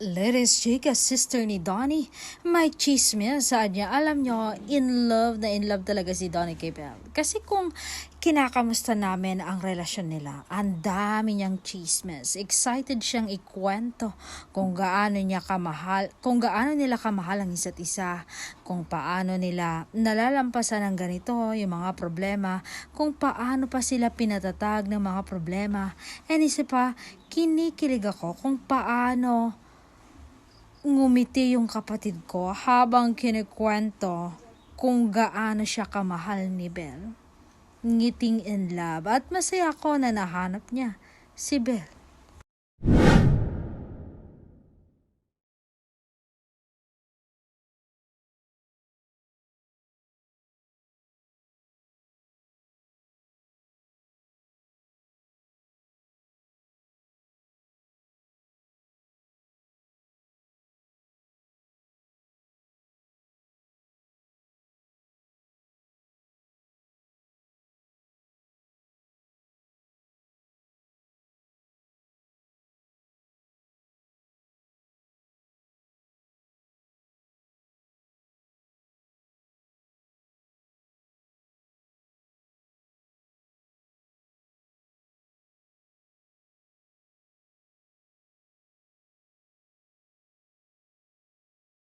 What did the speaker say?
Latest chika, sister ni Donnie, may chismis. Saan niya, alam nyo, in love talaga si Donnie kay Belle. Kasi kung kinakamusta namin ang relasyon nila, ang dami niyang chismis. Excited siyang ikwento kung gaano nila kamahal ang isa't isa, kung paano nila nalalampasan ng ganito yung mga problema, kung paano pa sila pinatatag ng mga problema. And isa pa, kinikilig ako kung paano ngumiti yung kapatid ko habang kinikwento kung gaano siya kamahal ni Belle. Ngiting in love at masaya ako na nahanap niya si Belle.